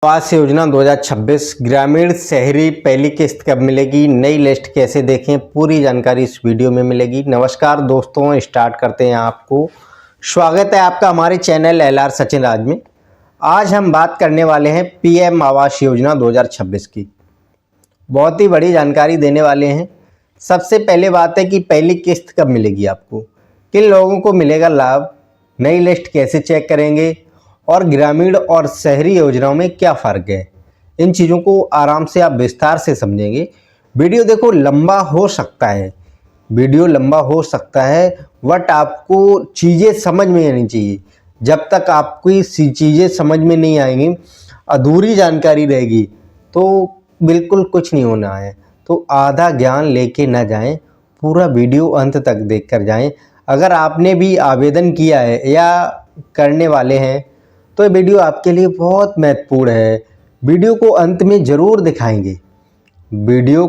आवास योजना 2026 ग्रामीण शहरी पहली किस्त कब मिलेगी, नई लिस्ट कैसे देखें, पूरी जानकारी इस वीडियो में मिलेगी। नमस्कार दोस्तों, स्टार्ट करते हैं। आपको स्वागत है आपका हमारे चैनल LR सचिन राज में। आज हम बात करने वाले हैं PM आवास योजना 2026 की। बहुत ही बड़ी जानकारी देने वाले हैं। सबसे पहले बात है कि पहली किस्त कब मिलेगी आपको, किन लोगों को मिलेगा लाभ, नई लिस्ट कैसे चेक करेंगे और ग्रामीण और शहरी योजनाओं में क्या फ़र्क है। इन चीज़ों को आराम से आप विस्तार से समझेंगे। वीडियो देखो लंबा हो सकता है, बट आपको चीज़ें समझ में आनी चाहिए। जब तक आपकी चीज़ें समझ में नहीं आएंगी, अधूरी जानकारी रहेगी तो बिल्कुल कुछ नहीं होना है। तो आधा ज्ञान लेके ना जाएं, पूरा वीडियो अंत तक देख कर जाएँ। अगर आपने भी आवेदन किया है या करने वाले हैं तो ये वीडियो आपके लिए बहुत महत्वपूर्ण है। वीडियो को अंत में ज़रूर दिखाएंगे। वीडियो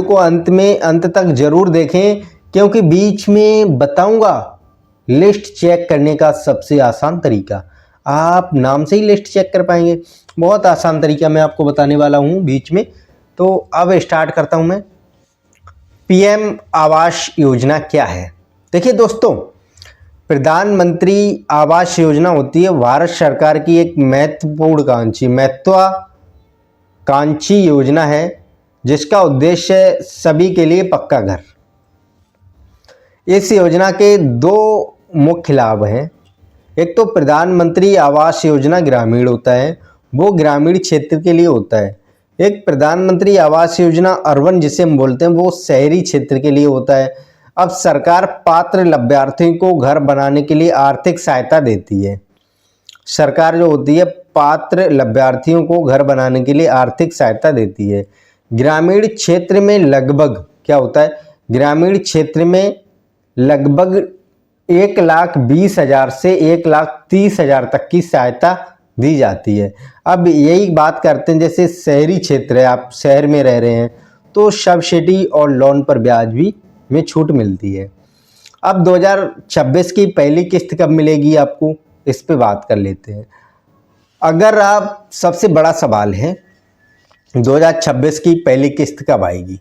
को अंत तक ज़रूर देखें, क्योंकि बीच में बताऊंगा लिस्ट चेक करने का सबसे आसान तरीका। आप नाम से ही लिस्ट चेक कर पाएंगे। बहुत आसान तरीका मैं आपको बताने वाला हूँ बीच में। तो अब स्टार्ट करता हूँ मैं। PM आवास योजना क्या है? देखिए दोस्तों, प्रधानमंत्री आवास योजना होती है भारत सरकार की एक महत्वाकांक्षी योजना है, जिसका उद्देश्य है सभी के लिए पक्का घर। इस योजना के दो मुख्य लाभ हैं। एक तो प्रधानमंत्री आवास योजना ग्रामीण होता है, वो ग्रामीण क्षेत्र के लिए होता है। एक प्रधानमंत्री आवास योजना अर्बन, जिसे हम बोलते हैं, वो शहरी क्षेत्र के लिए होता है। अब सरकार पात्र लाभार्थियों को घर बनाने के लिए आर्थिक सहायता देती है। सरकार जो होती है पात्र लाभार्थियों को घर बनाने के लिए आर्थिक सहायता देती है। ग्रामीण क्षेत्र में लगभग क्या होता है, ग्रामीण क्षेत्र में लगभग 1,20,000 से 1,30,000 तक की सहायता दी जाती है। अब यही बात करते हैं, जैसे शहरी क्षेत्र है, आप शहर में रह रहे हैं तो सब्सिडी और लोन पर ब्याज भी में छूट मिलती है। अब 2026 की पहली किस्त कब मिलेगी आपको, इस पे बात कर लेते हैं। अगर आप सबसे बड़ा सवाल है 2026 की पहली किस्त कब आएगी।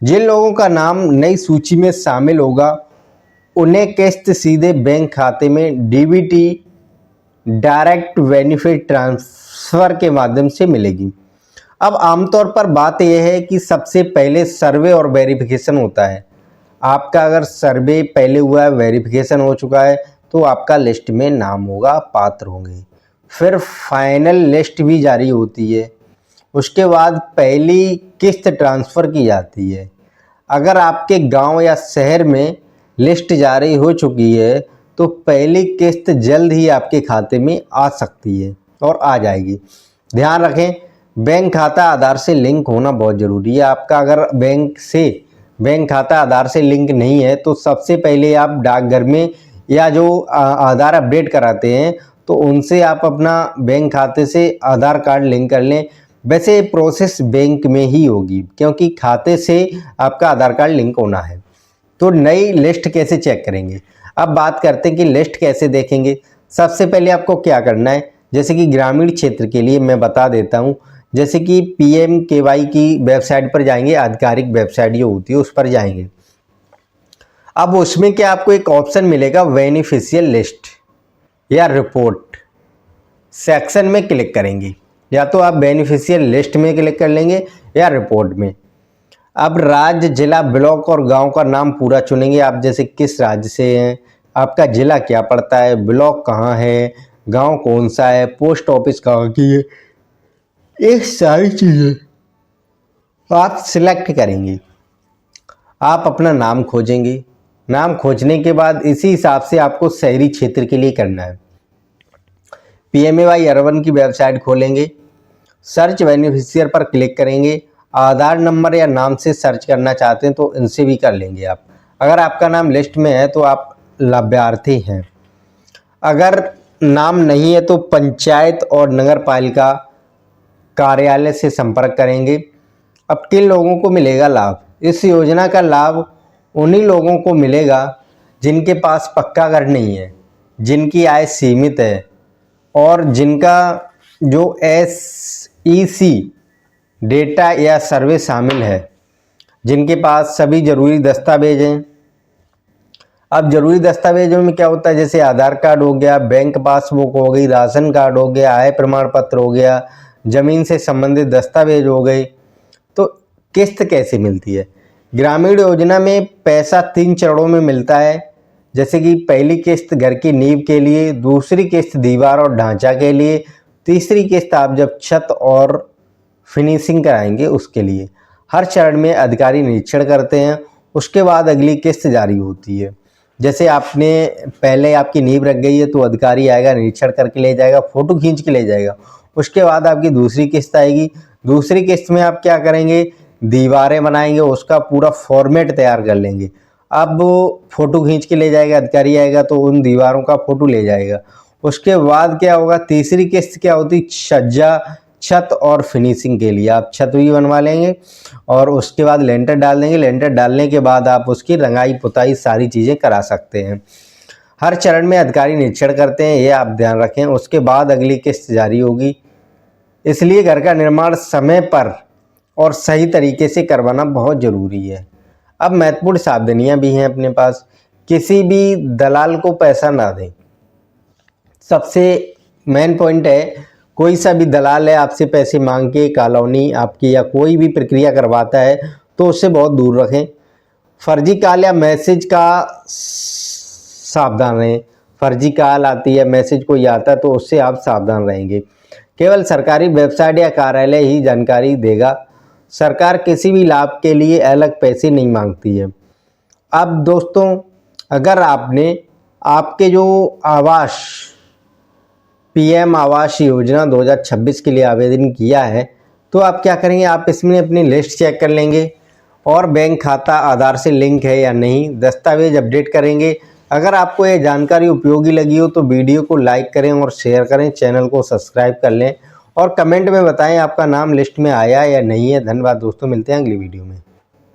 जिन लोगों का नाम नई सूची में शामिल होगा उन्हें किस्त सीधे बैंक खाते में DBT डायरेक्ट बेनिफिट ट्रांसफ़र के माध्यम से मिलेगी। अब आमतौर पर बात यह है कि सबसे पहले सर्वे और वेरिफिकेशन होता है। आपका अगर सर्वे पहले हुआ है, वेरिफिकेशन हो चुका है, तो आपका लिस्ट में नाम होगा, पात्र होंगे। फिर फाइनल लिस्ट भी जारी होती है। उसके बाद पहली किस्त ट्रांसफ़र की जाती है। अगर आपके गांव या शहर में लिस्ट जारी हो चुकी है तो पहली किस्त जल्द ही आपके खाते में आ सकती है और आ जाएगी। ध्यान रखें, बैंक खाता आधार से लिंक होना बहुत ज़रूरी है। आपका अगर बैंक खाता आधार से लिंक नहीं है तो सबसे पहले आप डाकघर में या जो आधार अपडेट कराते हैं तो उनसे आप अपना बैंक खाते से आधार कार्ड लिंक कर लें। वैसे प्रोसेस बैंक में ही होगी, क्योंकि खाते से आपका आधार कार्ड लिंक होना है। तो नई लिस्ट कैसे चेक करेंगे, अब बात करते हैं कि लिस्ट कैसे देखेंगे। सबसे पहले आपको क्या करना है, जैसे कि ग्रामीण क्षेत्र के लिए मैं बता देता हूँ। जैसे कि PMKY की वेबसाइट पर जाएंगे, आधिकारिक वेबसाइट जो होती है उस पर जाएंगे। अब उसमें क्या आपको एक ऑप्शन मिलेगा, बेनिफिशियल लिस्ट या रिपोर्ट सेक्शन में क्लिक करेंगे। या तो आप बेनिफिशियल लिस्ट में क्लिक कर लेंगे या रिपोर्ट में। अब राज्य, जिला, ब्लॉक और गांव का नाम पूरा चुनेंगे। आप जैसे किस राज्य से हैं, आपका जिला क्या पड़ता है, ब्लॉक कहाँ है, गांव कौन सा है, पोस्ट ऑफिस कहाँ की है, ये सारी चीज़ें आप सिलेक्ट करेंगे। आप अपना नाम खोजेंगे। नाम खोजने के बाद इसी हिसाब से आपको शहरी क्षेत्र के लिए करना है। PMAY अर्बन की वेबसाइट खोलेंगे, सर्च बेनिफिशियर पर क्लिक करेंगे। आधार नंबर या नाम से सर्च करना चाहते हैं तो इनसे भी कर लेंगे आप। अगर आपका नाम लिस्ट में है तो आप लाभार्थी हैं। अगर नाम नहीं है तो पंचायत और नगर पालिका कार्यालय से संपर्क करेंगे। अब किन लोगों को मिलेगा लाभ, इस योजना का लाभ उन्हीं लोगों को मिलेगा जिनके पास पक्का घर नहीं है, जिनकी आय सीमित है और जिनका जो SEC डेटा या सर्वे शामिल है, जिनके पास सभी ज़रूरी दस्तावेज हैं। अब ज़रूरी दस्तावेजों में क्या होता है, जैसे आधार कार्ड हो गया, बैंक पासबुक हो गई, राशन कार्ड हो गया, आय प्रमाण पत्र हो गया, ज़मीन से संबंधित दस्तावेज हो गए। तो किस्त कैसे मिलती है? ग्रामीण योजना में पैसा 3 चरणों में मिलता है, जैसे कि पहली किस्त घर की नींव के लिए, दूसरी किस्त दीवार और ढांचा के लिए, तीसरी किस्त आप जब छत और फिनिशिंग कराएंगे उसके लिए। हर चरण में अधिकारी निरीक्षण करते हैं, उसके बाद अगली किस्त जारी होती है। जैसे आपने पहले आपकी नींव रख गई है तो अधिकारी आएगा, निरीक्षण करके ले जाएगा, फ़ोटो खींच के ले जाएगा। उसके बाद आपकी दूसरी किस्त आएगी। दूसरी किस्त में आप क्या करेंगे, दीवारें बनाएंगे, उसका पूरा फॉर्मेट तैयार कर लेंगे। अब फ़ोटो खींच के ले जाएगा, अधिकारी आएगा तो उन दीवारों का फ़ोटो ले जाएगा। उसके बाद क्या होगा, तीसरी किस्त क्या होती, छज्जा, छत और फिनिशिंग के लिए आप छत भी बनवा लेंगे और उसके बाद लेंटर डाल देंगे। लेंटर डालने के बाद आप उसकी रंगाई पुताई सारी चीज़ें करा सकते हैं। हर चरण में अधिकारी निरीक्षण करते हैं, ये आप ध्यान रखें। उसके बाद अगली किस्त जारी होगी। इसलिए घर का निर्माण समय पर और सही तरीके से करवाना बहुत ज़रूरी है। अब महत्वपूर्ण सावधानियाँ भी हैं अपने पास। किसी भी दलाल को पैसा ना दें, सबसे मेन पॉइंट है। कोई सा भी दलाल है आपसे पैसे मांग के कॉलोनी आपकी या कोई भी प्रक्रिया करवाता है तो उससे बहुत दूर रखें। फर्जी कॉल या मैसेज का सावधान रहें। फर्जी कॉल आती है, मैसेज कोई आता है तो उससे आप सावधान रहेंगे। केवल सरकारी वेबसाइट या कार्यालय ही जानकारी देगा। सरकार किसी भी लाभ के लिए अलग पैसे नहीं मांगती है। अब दोस्तों, अगर आपने आपके जो आवास PM आवास योजना 2026 के लिए आवेदन किया है तो आप क्या करेंगे, आप इसमें अपनी लिस्ट चेक कर लेंगे और बैंक खाता आधार से लिंक है या नहीं, दस्तावेज अपडेट करेंगे। अगर आपको ये जानकारी उपयोगी लगी हो तो वीडियो को लाइक करें और शेयर करें, चैनल को सब्सक्राइब कर लें और कमेंट में बताएं आपका नाम लिस्ट में आया या नहीं है। धन्यवाद दोस्तों, मिलते हैं अगली वीडियो में।